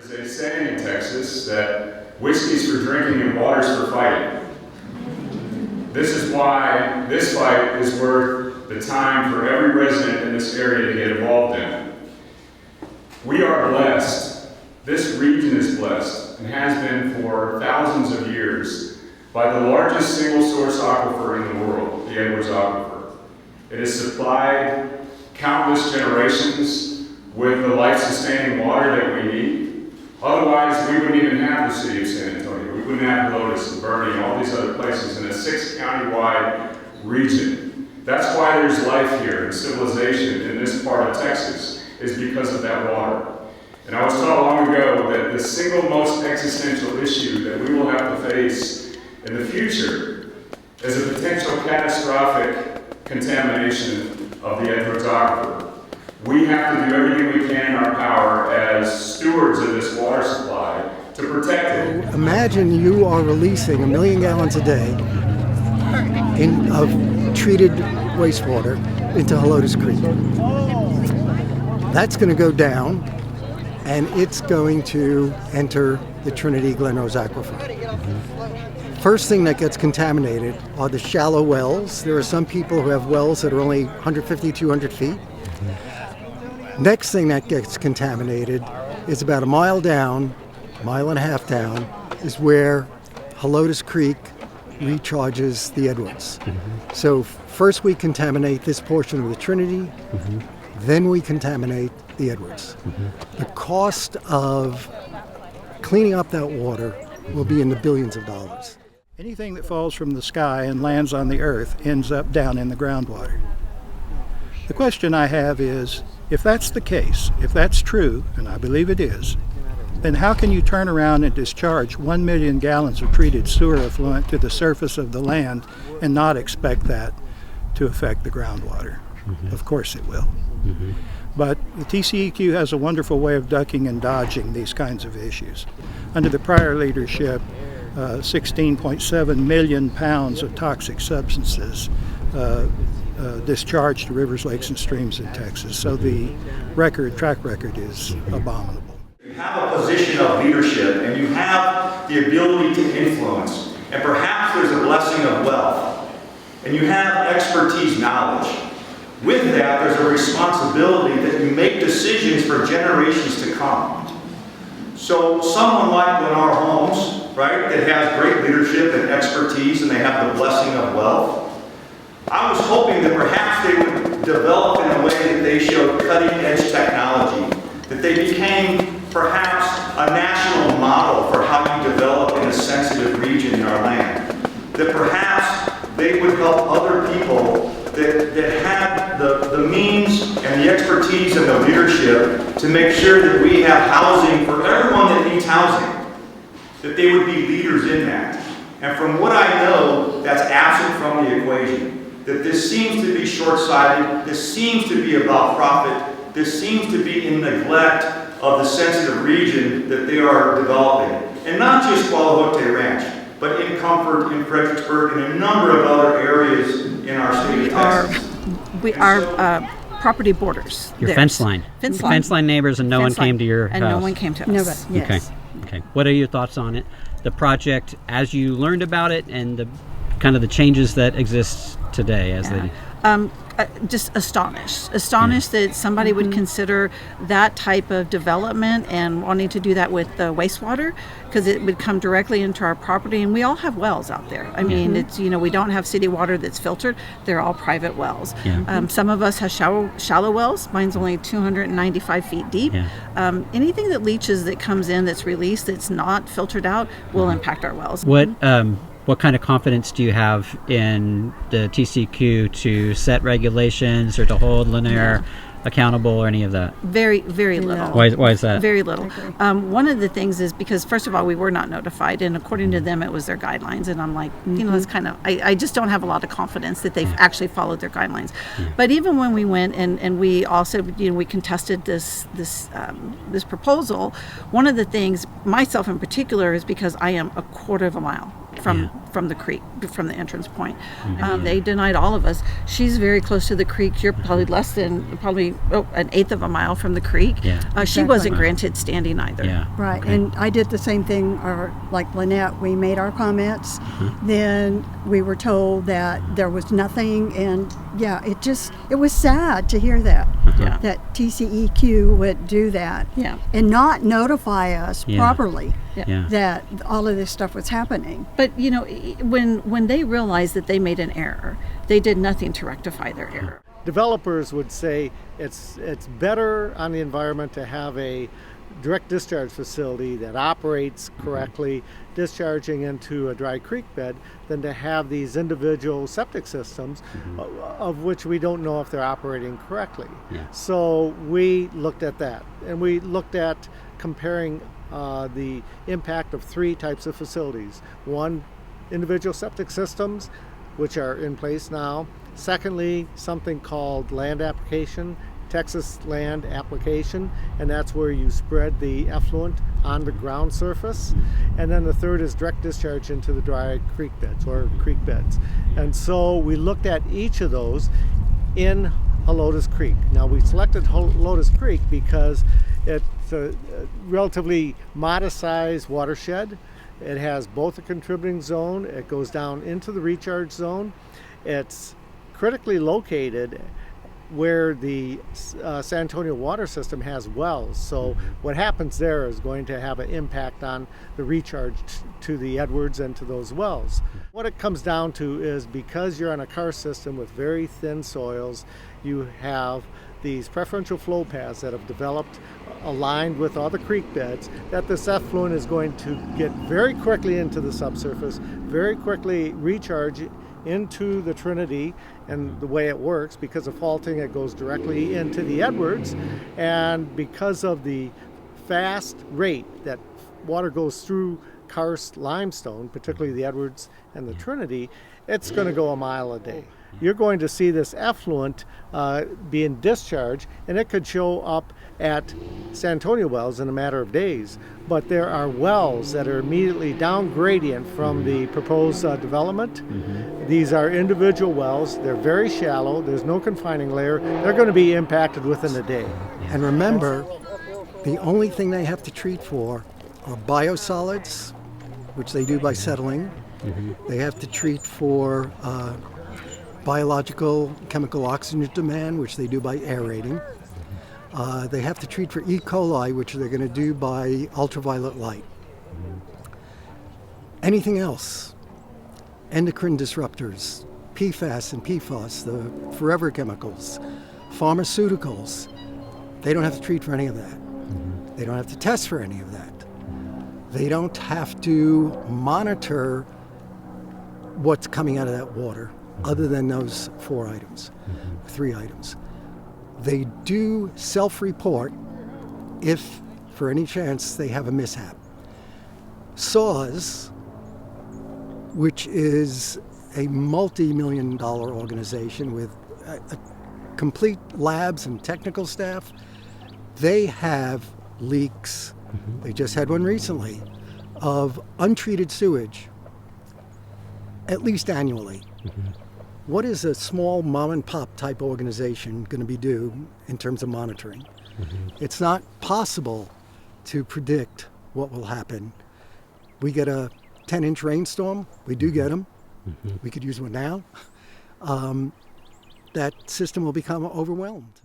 There's a saying in Texas that whiskey's for drinking and water's for fighting. This is why this fight is worth the time for every resident in this area to get involved in. We are blessed. This region is blessed and has been for thousands of years by the largest single source aquifer in the world, the Edwards Aquifer. It has supplied countless generations with the life-sustaining water that we need. Otherwise, we wouldn't even have the city of San Antonio. We wouldn't have Helotes and Bernie and all these other places in a 6-county-wide region. That's why there's life here and civilization in this part of Texas, is because of that water. And I was taught long ago that the single most existential issue that we will have to face in the future is a potential catastrophic contamination of the Edwards Aquifer. We have to do everything we can in our power as stewards of this water supply to protect it. Imagine you are releasing 1 million gallons a day of treated wastewater into Helotes Creek. That's going to go down, and it's going to enter the Trinity Glen Rose Aquifer. First thing that gets contaminated are the shallow wells. There are some people who have wells that are only 150, 200 feet. Next thing that gets contaminated is about a mile down, mile and a half down, is where Helotes Creek recharges the Edwards. So first we contaminate this portion of the Trinity, then we contaminate the Edwards. The cost of cleaning up that water will be in the billions of dollars. Anything that falls from the sky and lands on the earth ends up down in the groundwater. The question I have is, if that's the case, if that's true, and I believe it is, then how can you turn around and discharge 1 million gallons of treated sewer effluent to the surface of the land and not expect that to affect the groundwater? Of course it will. But the TCEQ has a wonderful way of ducking and dodging these kinds of issues. Under the prior leadership, 16.7 million pounds of toxic substances discharged to rivers, lakes, and streams in Texas. So the track record is abominable. You have a position of leadership and you have the ability to influence, and perhaps there's a blessing of wealth, and you have expertise, knowledge. With that, there's a responsibility that you make decisions for generations to come. So someone like Lennar Homes, right, that has great leadership and expertise and they have the blessing of wealth, I was hoping that perhaps they would develop in a way that they showed cutting-edge technology, that they became perhaps a national model for how you develop in a sensitive region in our land, that perhaps they would help other people that had the means and the expertise and the leadership to make sure that we have housing for everyone that needs housing, that they would be leaders in that. And from what I know, that's absent from the equation. That this seems to be short-sighted, this seems to be about profit, this seems to be in neglect of the sensitive region that they are developing. And not just Guadalupe Ranch, but in Comfort, in Fredericksburg, and a number of other areas in our state of Texas. We are property borders. Your fence line. Fence line neighbors, and no one came to your house. And no one came to us. Nobody. Yes. Okay. What are your thoughts on it? The project, as you learned about it, and the kind of the changes that exist today as they... Just astonished that somebody would consider that type of development and wanting to do that with the wastewater, because it would come directly into our property, and we all have wells out there. I mean, it's, we don't have city water that's filtered. They're all private wells. Some of us have shallow wells. Mine's only 295 feet deep. Anything that leaches, that comes in, that's released, that's not filtered out, will impact our wells. What kind of confidence do you have in the TCQ to set regulations or to hold Lennar accountable or any of that? Very, very little. Why is that? Very little. One of the things is because, first of all, we were not notified, and according to them, it was their guidelines. And I'm like, it's kind of, I just don't have a lot of confidence that they've actually followed their guidelines. But even when we went and we also, we contested this proposal, one of the things, myself in particular, is because I am a quarter of a mile from the creek, from the entrance point. They denied all of us. She's very close to the creek. You're probably less than an eighth of a mile from the creek. She wasn't granted standing either. Right, and I did the same thing, or like Lynette, we made our comments, then we were told that there was nothing, and it was sad to hear that, that TCEQ would do that, and not notify us properly that all of this stuff was happening. But when they realized that they made an error, they did nothing to rectify their error. Developers would say it's better on the environment to have a direct discharge facility that operates correctly, discharging into a dry creek bed, than to have these individual septic systems of which we don't know if they're operating correctly. So we looked at that, and we looked at comparing the impact of three types of facilities. One, individual septic systems, which are in place now. Secondly, something called land application, Texas land application, and that's where you spread the effluent on the ground surface. And then the third is direct discharge into the dry creek beds or creek beds. And so we looked at each of those in Helotes Creek. Now we selected Helotes Creek because it's a relatively modest sized watershed. It has both a contributing zone, it goes down into the recharge zone. It's critically located where the San Antonio water system has wells. So what happens there is going to have an impact on the recharge to the Edwards and to those wells. What it comes down to is, because you're on a karst system with very thin soils, you have these preferential flow paths that have developed aligned with all the creek beds, that this effluent is going to get very quickly into the subsurface, very quickly recharge into the Trinity. And the way it works, because of faulting, it goes directly into the Edwards, and because of the fast rate that water goes through karst limestone, particularly the Edwards and the Trinity, it's going to go a mile a day. You're going to see this effluent being discharged, and it could show up at San Antonio wells in a matter of days. But there are wells that are immediately down gradient from the proposed development. These are individual wells. They're very shallow. There's no confining layer. They're going to be impacted within a day. And remember, the only thing they have to treat for are biosolids, which they do by settling. They have to treat for biological chemical oxygen demand, which they do by aerating. They have to treat for E. coli, which they're going to do by ultraviolet light. Anything else, endocrine disruptors, PFAS and PFOS, the forever chemicals, pharmaceuticals, they don't have to treat for any of that. They don't have to test for any of that. They don't have to monitor what's coming out of that water, other than those three items. They do self-report if, for any chance, they have a mishap. SAWS, which is a multi-million-dollar organization with complete labs and technical staff, they have leaks. They just had one recently of untreated sewage, at least annually. What is a small mom and pop type organization going to be do in terms of monitoring? It's not possible to predict what will happen. We get a 10-inch rainstorm. We do get them. We could use one now. That system will become overwhelmed.